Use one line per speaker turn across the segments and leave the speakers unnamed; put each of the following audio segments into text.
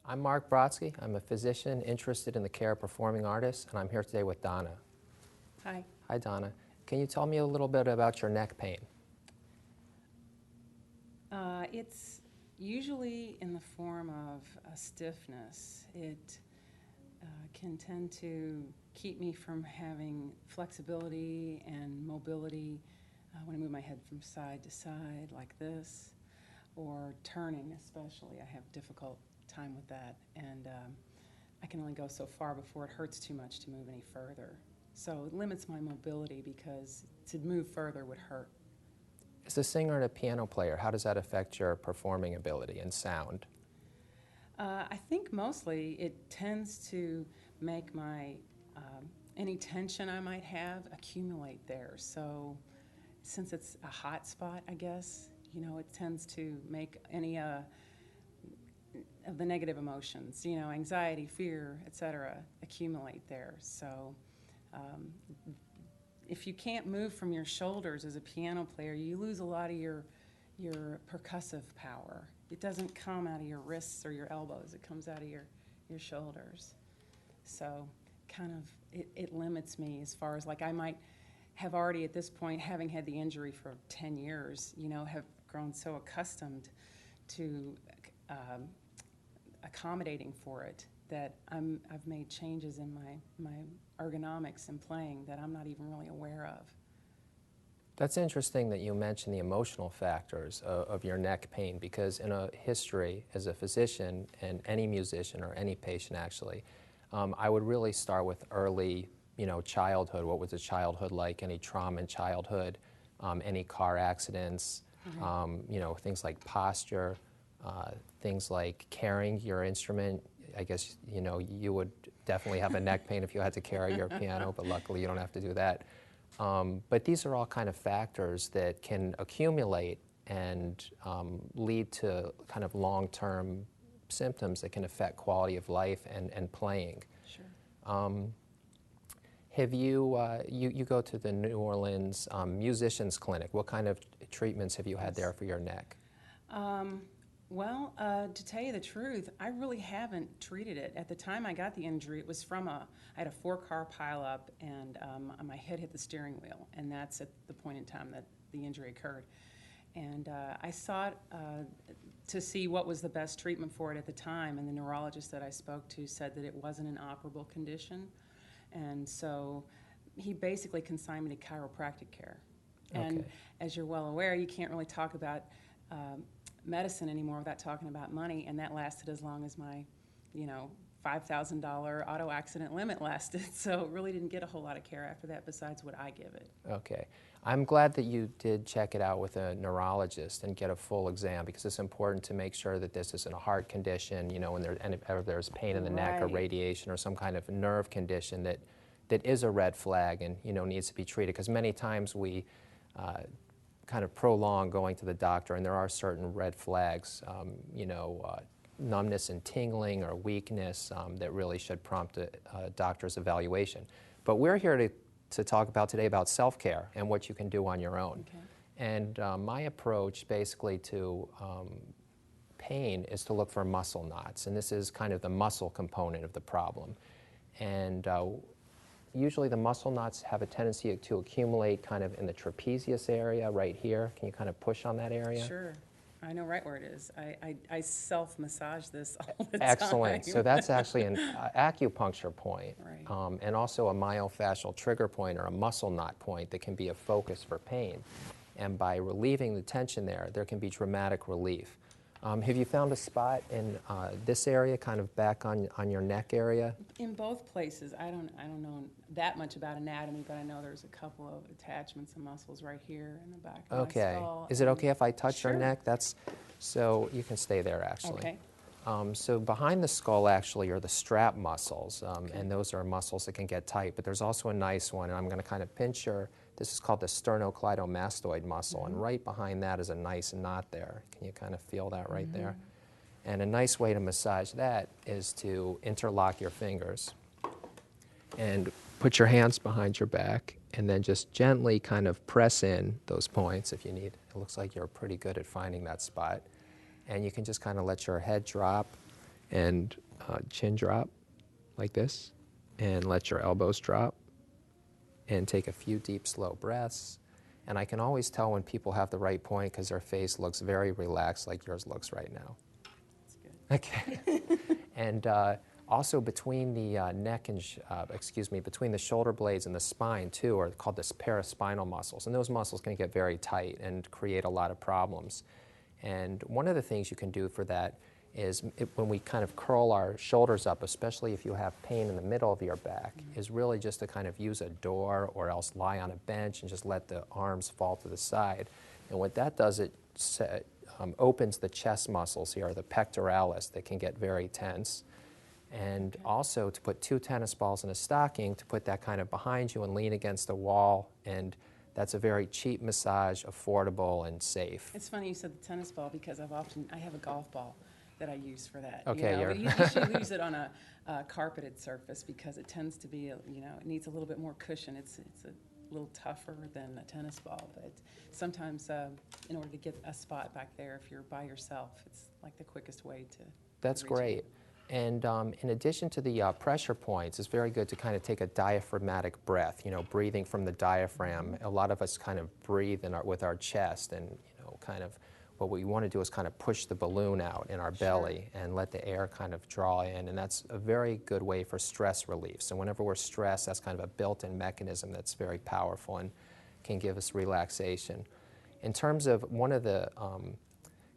I'm Mark Brodsky. I'm a physician interested in the care of performing artists, and I'm here today with Donna.
Hi.
Hi, Donna. Can you tell me a little bit about your neck pain?
It's usually in the form of a stiffness. It can tend to keep me from having flexibility and mobility when I move my head from side to side like this, or turning especially. I have difficult time with that, and I can only go so far before it hurts too much to move any further. So it limits my mobility because to move further would hurt.
As a singer and a piano player, how does that affect your performing ability and sound?
I think mostly it tends to make my any tension I might have accumulate there. So since it's a hot spot, I guess, it tends to make any of the negative emotions, anxiety, fear, etc., accumulate there. So if you can't move from your shoulders as a piano player, you lose a lot of your percussive power. It doesn't come out of your wrists or your elbows. It comes out of your shoulders. So kind of it limits me as far as, like, I might have already at this point, having had the injury for 10 years, have grown so accustomed to accommodating for it that I've made changes in my ergonomics in playing that I'm not even really aware of.
That's interesting that you mentioned the emotional factors of your neck pain, because in a history as a physician and any musician or any patient actually, I would really start with early, childhood. What was the childhood like? Any trauma in childhood? Any car accidents?
Mm-hmm.
Things like posture, things like carrying your instrument. I guess, you would definitely have a neck pain if you had to carry your piano, but luckily you don't have to do that. But these are all kind of factors that can accumulate and lead to kind of long-term symptoms that can affect quality of life and playing.
Sure.
Have you go to the New Orleans Musicians Clinic. What kind of treatments have you had there for your neck?
Well, to tell you the truth, I really haven't treated it. At the time I got the injury, it was from I had a 4-car pileup, and my head hit the steering wheel, and that's at the point in time that the injury occurred. And I sought to see what was the best treatment for it at the time, and the neurologist that I spoke to said that it wasn't an operable condition, and so he basically consigned me to chiropractic care.
Okay.
And as you're well aware, you can't really talk about medicine anymore without talking about money, and that lasted as long as my, $5,000 auto accident limit lasted. So really didn't get a whole lot of care after that besides what I give it.
Okay. I'm glad that you did check it out with a neurologist and get a full exam, because it's important to make sure that this isn't a heart condition, and if there's pain in the neck or radiation or some kind of nerve condition that is a red flag and, needs to be treated. Because many times we kind of prolong going to the doctor, and there are certain red flags, numbness and tingling or weakness that really should prompt a doctor's evaluation. But we're here to talk about today about self-care and what you can do on your own.
Okay.
And my approach basically to pain is to look for muscle knots, and this is kind of the muscle component of the problem. And usually the muscle knots have a tendency to accumulate kind of in the trapezius area right here. Can you kind of push on that area?
Sure. I know right where it is. I self-massage this all the time.
Excellent. So that's actually an acupuncture point,
Right.
and also a myofascial trigger point or a muscle knot point that can be a focus for pain. And by relieving the tension there can be dramatic relief. Have you found a spot in this area, kind of back on your neck area?
In both places. I don't know that much about anatomy, but I know there's a couple of attachments and muscles right here in the back of my skull.
Is it okay if I touch your
Sure.
neck? So you can stay there, actually.
Okay.
So behind the skull actually are the strap muscles,
Okay.
and those are muscles that can get tight, but there's also a nice one, and I'm going to kind of pinch this is called the sternocleidomastoid muscle,
Mm-hmm.
and right behind that is a nice knot there. Can you kind of feel that right there? And a nice way to massage that is to interlock your fingers and put your hands behind your back, and then just gently kind of press in those points if you need. It looks like you're pretty good at finding that spot. And you can just kind of let your head drop and chin drop like this, and let your elbows drop, and take a few deep, slow breaths. And I can always tell when people have the right point because their face looks very relaxed, like yours looks right now.
That's good.
Okay. And also between the neck and, between the shoulder blades and the spine too, are called the paraspinal muscles. And those muscles can get very tight and create a lot of problems. And one of the things you can do for that is when we kind of curl our shoulders up, especially if you have pain in the middle of your back, is really just to kind of use a door or else lie on a bench and just let the arms fall to the side. And what that does, it opens the chest muscles here, the pectoralis, that can get very tense. And also to put 2 tennis balls in a stocking, to put that kind of behind you and lean against the wall, and that's a very cheap massage, affordable and safe.
It's funny you said the tennis ball because I have a golf ball that I use for that.
Okay,
But you should use it on a carpeted surface because it tends to be, it needs a little bit more cushion. It's a little tougher than a tennis ball, but sometimes in order to get a spot back there, if you're by yourself, it's like the quickest way to.
That's great.
It.
And in addition to the pressure points, it's very good to kind of take a diaphragmatic breath, breathing from the diaphragm. A lot of us kind of breathe with our chest, and kind of what we want to do is kind of push the balloon out in our belly and let the air kind of draw in, and that's a very good way for stress relief. So whenever we're stressed, that's kind of a built-in mechanism that's very powerful and can give us relaxation. In terms of one of the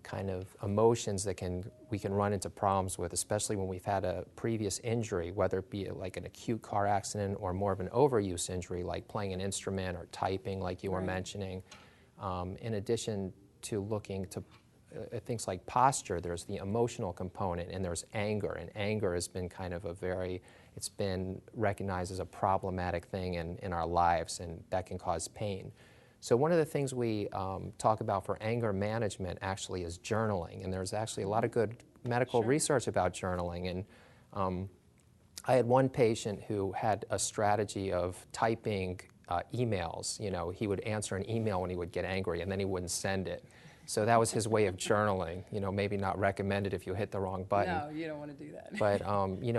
kind of emotions that we can run into problems with, especially when we've had a previous injury, whether it be like an acute car accident or more of an overuse injury like playing an instrument or typing like you were mentioning. In addition to looking to things like posture, there's the emotional component and there's anger, and anger has been kind of it's been recognized as a problematic thing in our lives, and that can cause pain. So one of the things we talk about for anger management actually is journaling, and there's actually a lot of good medical research about journaling. And I had one patient who had a strategy of typing emails. He would answer an email when he would get angry, and then he wouldn't send it. So that was his way of journaling. Maybe not recommended if you hit the wrong button.
No, you don't want to do that.
But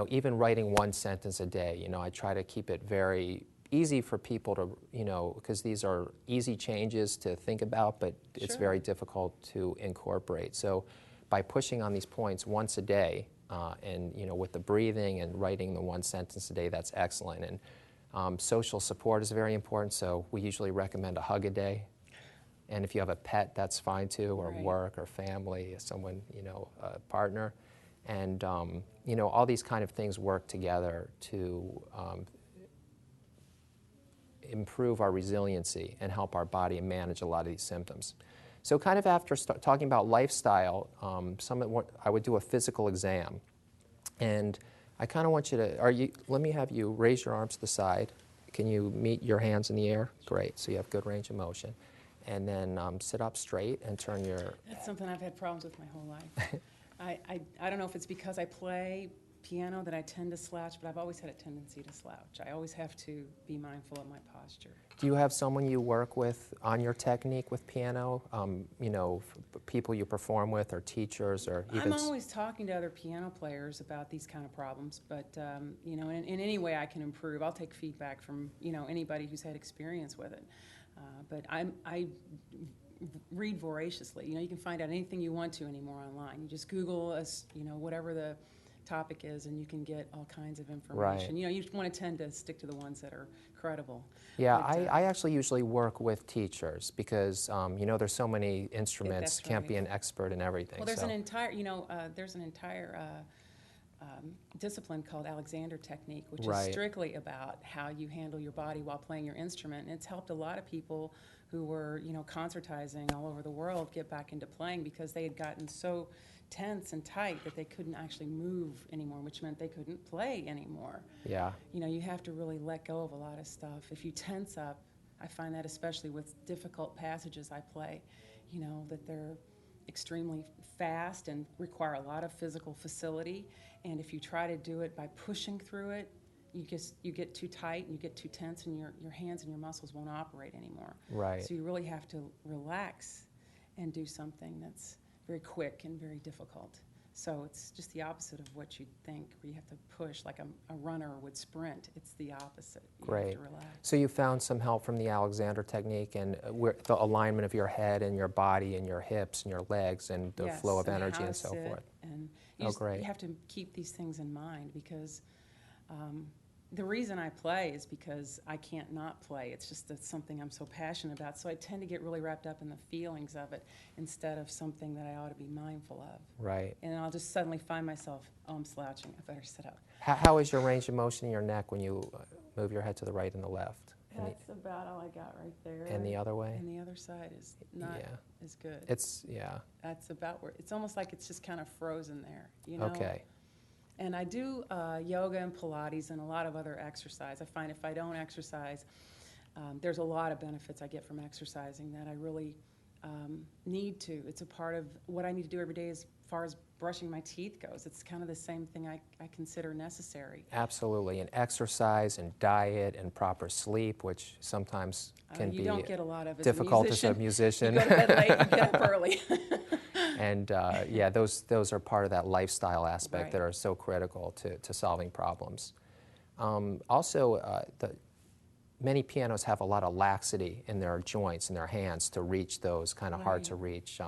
even writing 1 sentence a day, I try to keep it very easy for people to, because these are easy changes to think about, but it's very difficult to incorporate. So by pushing on these points once a day, and with the breathing and writing the 1 sentence a day, that's excellent. And social support is very important, so we usually recommend a hug a day. And if you have a pet, that's fine too, or work or family, someone, a partner. And all these kind of things work together to improve our resiliency and help our body manage a lot of these symptoms. So kind of after talking about lifestyle, I would do a physical exam. And I kind of want you to, let me have you raise your arms to the side. Can you meet your hands in the air? Great, so you have good range of motion. And then sit up straight and turn your...
That's something I've had problems with my whole life. I don't know if it's because I play piano that I tend to slouch, but I've always had a tendency to slouch. I always have to be mindful of my posture.
Do you have someone you work with on your technique with piano? People you perform with, or teachers, or even...
I'm always talking to other piano players about these kind of problems, but in any way I can improve, I'll take feedback from anybody who's had experience with it. But I read voraciously. You can find out anything you want to anymore online. You just Google whatever the topic is, and you can get all kinds of information.
Right.
You want to tend to stick to the ones that are credible.
Yeah, I actually usually work with teachers because there's so many instruments. Can't be an expert in everything.
Well, there's an entire discipline called Alexander technique, which is strictly about how you handle your body while playing your instrument, and it's helped a lot of people who were concertizing all over the world get back into playing because they had gotten so tense and tight that they couldn't actually move anymore, which meant they couldn't play anymore.
Yeah.
You have to really let go of a lot of stuff. If you tense up, I find that especially with difficult passages I play, that they're extremely fast and require a lot of physical facility, and if you try to do it by pushing through it, you get too tight and you get too tense, and your hands and your muscles won't operate anymore.
Right.
So you really have to relax and do something that's very quick and very difficult. So it's just the opposite of what you'd think, where you have to push like a runner would sprint. It's the opposite. You
Great.
have to relax.
So you found some help from the Alexander technique and the alignment of your head and your body and your hips and your legs and the
Yes,
flow of
and
energy
how
and
to
so
sit,
forth.
And
Oh, great.
you have to keep these things in mind, because the reason I play is because I can't not play. It's just that's something I'm so passionate about. So I tend to get really wrapped up in the feelings of it instead of something that I ought to be mindful of.
Right.
And I'll just suddenly find myself, oh, I'm slouching. I better sit up.
How is your range of motion in your neck when you move your head to the right and the left?
That's about all I got right there.
And the other way?
And the other side is not as good.
Yeah.
That's about where, it's almost like it's just kind of frozen there, you know?
Okay.
And I do yoga and Pilates and a lot of other exercise. I find if I don't exercise, there's a lot of benefits I get from exercising that I really need to. It's a part of what I need to do every day as far as brushing my teeth goes. It's kind of the same thing I consider necessary.
Absolutely. And exercise and diet and proper sleep, which sometimes can
You
be
don't get a lot of as
difficult
a musician.
as a musician.
You go to bed late and get up early.
And yeah, those are part of that lifestyle aspect
Right.
that are so critical to solving problems. Also, many pianos have a lot of laxity in their joints and their hands to reach those kind of hard to reach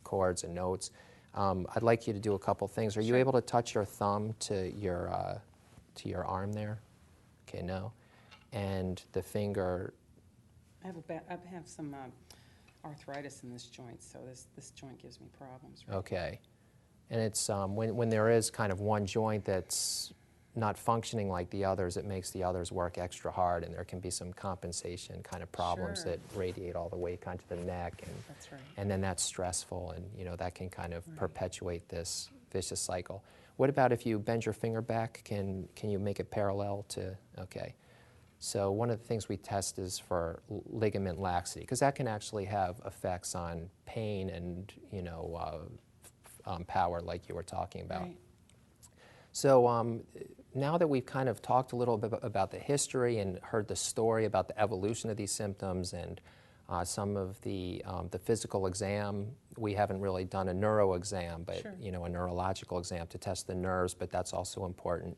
chords and notes. I'd like you to do a couple things. Are you able to touch your thumb to your arm there? Okay, no. And the finger.
I have some arthritis in this joint, so this joint gives me problems. Right?
Okay. And it's when there is kind of one joint that's not functioning like the others, it makes the others work extra hard, and there can be some compensation kind of problems that radiate all the way kind of to the neck, and
That's right.
and then that's stressful, and you know that can kind of perpetuate this vicious cycle. What about if you bend your finger back? Can you make it parallel to? Okay. So one of the things we test is for ligament laxity, because that can actually have effects on pain and power, like you were talking about.
Right.
So now that we've kind of talked a little bit about the history and heard the story about the evolution of these symptoms and some of the physical exam, we haven't really done a neuro exam, but a neurological exam to test the nerves, but that's also important.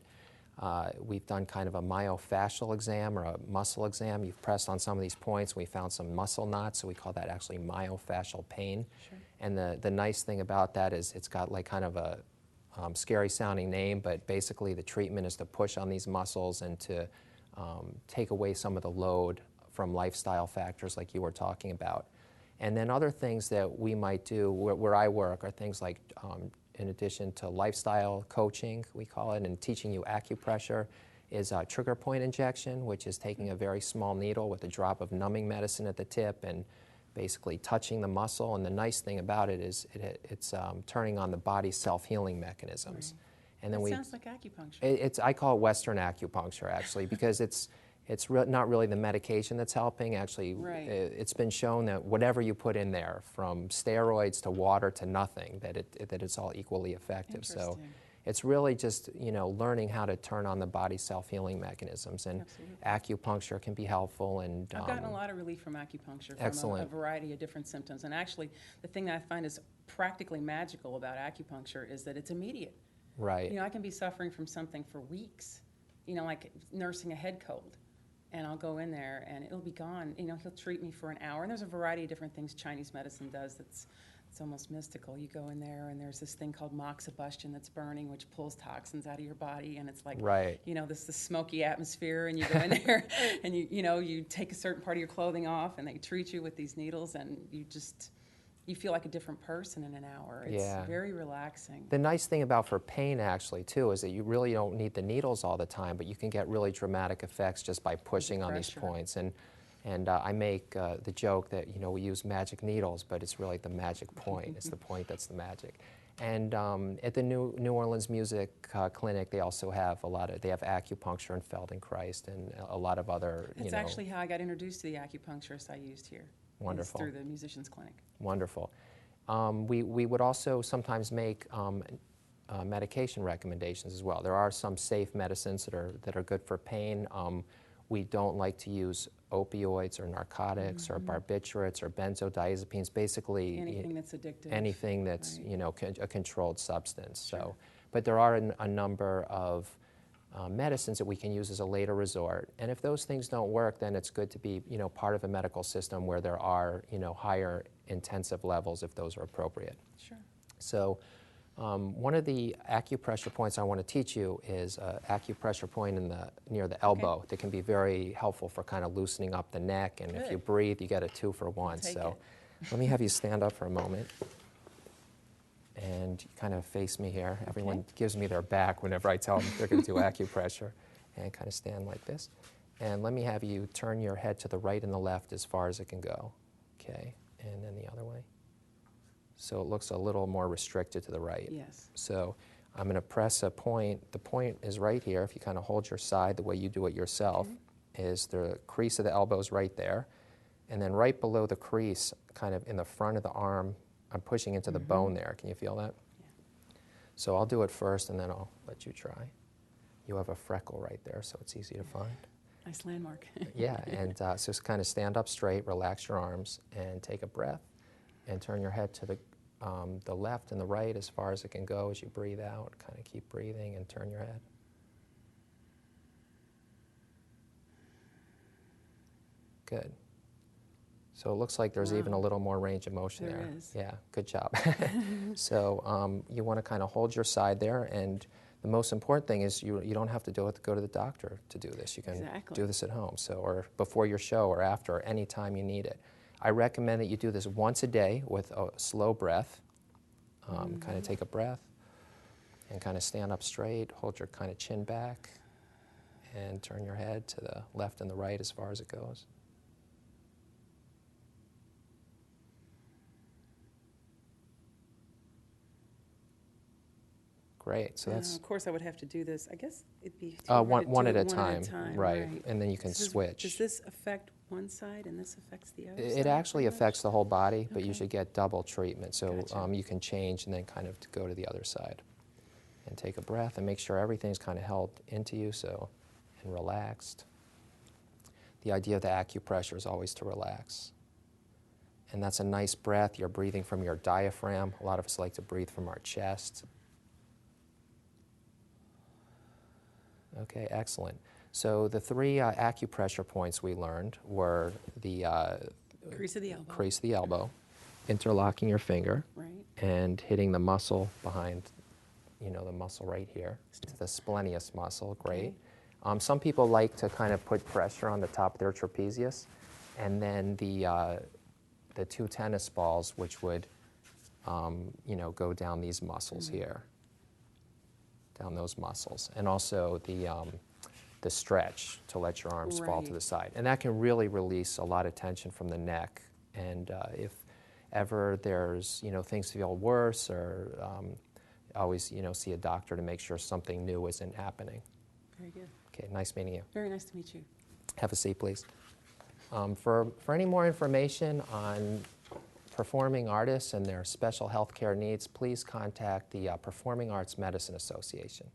We've done kind of a myofascial exam or a muscle exam. You've pressed on some of these points. We found some muscle knots, so we call that actually myofascial pain.
Sure.
And the nice thing about that is it's got like kind of a scary sounding name, but basically the treatment is to push on these muscles and to take away some of the load from lifestyle factors like you were talking about. And then other things that we might do where I work are things like in addition to lifestyle coaching, we call it, and teaching you acupressure, is a trigger point injection, which is taking a very small needle with a drop of numbing medicine at the tip and basically touching the muscle. And the nice thing about it is it's turning on the body's self-healing mechanisms.
Right.
And then
It sounds like acupuncture.
I call it Western acupuncture, actually, because it's not really the medication that's helping. Actually, it's been shown that whatever you put in there, from steroids to water to nothing, that it's all equally effective. So it's really just learning how to turn on the body's self-healing mechanisms, and acupuncture can be helpful. And
I've gotten a lot of relief from acupuncture from a variety of different symptoms. And actually, the thing that I find is practically magical about acupuncture is that it's immediate.
Right.
I can be suffering from something for weeks, like nursing a head cold. And I'll go in there and it'll be gone. He'll treat me for an hour. And there's a variety of different things Chinese medicine does it's almost mystical. You go in there and there's this thing called moxibustion that's burning, which pulls toxins out of your body. And it's like, this smoky atmosphere. And you go in there and you take a certain part of your clothing off and they treat you with these needles and you feel like a different person in an hour. It's very relaxing.
The nice thing about for pain, actually, too, is that you really don't need the needles all the time, but you can get really dramatic effects just by pushing on these points. And I make the joke that, we use magic needles, but it's really the magic point. It's the point that's the magic. And at the New Orleans Music Clinic, they also have they have acupuncture and Feldenkrais and a lot of other,
That's actually how I got introduced to the acupuncturist I used here.
Wonderful.
Through the musician's clinic.
Wonderful. We would also sometimes make medication recommendations as well. There are some safe medicines that are good for pain. We don't like to use opioids or narcotics or barbiturates or benzodiazepines, basically
Anything that's addictive.
anything that's,
Right.
you know, a controlled substance.
Sure.
So, but there are a number of medicines that we can use as a later resort. And if those things don't work, then it's good to be, you know, part of a medical system where there are, you know, higher intensive levels if those are appropriate.
Sure.
So one of the acupressure points I want to teach you is an acupressure point near the elbow that can be very helpful for kind of loosening up the neck. And if you
Good.
breathe, you get a 2-for-1.
Take
So
it.
let me have you stand up for a moment and kind of face me here. Everyone gives me their back whenever I tell them they're going to do acupressure. And kind of stand like this. And let me have you turn your head to the right and the left as far as it can go. Okay, and then the other way. So it looks a little more restricted to the right.
Yes.
So I'm going to press a point. The point is right here. If you kind of hold your side the way you do it yourself, is the crease of the elbow is right there. And then right below the crease, kind of in the front of the arm, I'm pushing into the bone there. Can you feel that?
Yeah.
So I'll do it first, and then I'll let you try. You have a freckle right there, so it's easy to find.
Nice landmark.
Yeah, and so just kind of stand up straight, relax your arms, and take a breath, and turn your head to the left and the right as far as it can go as you breathe out. Kind of keep breathing and turn your head. Good. So it looks like there's even a little more range of motion there.
There is.
Yeah, good job. So you want to kind of hold your side there, and the most important thing is you don't have to go to the doctor to do this. You can do this at home, so or before your show or after, or any time you need it. I recommend that you do this once a day with a slow breath. Kind of take a breath and kind of stand up straight, hold your kind of chin back, and turn your head to the left and the right as far as it goes. Great. So that's
of course, I would have to do this. I guess it'd be
one at a
one
time,
at a time,
right? And then you can switch.
Does this affect one side and this affects the other side?
It actually
pretty much?
affects the whole body, but you
Okay.
should get double treatment. So
Gotcha.
you can change and then kind of go to the other side. And take a breath and make sure everything's kind of held into you and relaxed. The idea of the acupressure is always to relax. And that's a nice breath. You're breathing from your diaphragm. A lot of us like to breathe from our chest. Okay, excellent. So the 3 acupressure points we learned were the
Crease of the elbow.
crease of the elbow, interlocking your finger,
Right.
and hitting the muscle behind, you know, the muscle right here, the splenius muscle. Great. Some people like to kind of put pressure on the top of their trapezius, and then the 2 tennis balls, which would, you know, go down these muscles here. Down those muscles, and also the stretch to let your arms fall to the side, and that can really release a lot of tension from the neck. And if ever there's, you know, things feel worse, or always, you know, see a doctor to make sure something new isn't happening.
Very good.
Okay, nice meeting you.
Very nice to meet you.
Have a seat, please. For any more information on performing artists and their special health care needs, please contact the Performing Arts Medicine Association.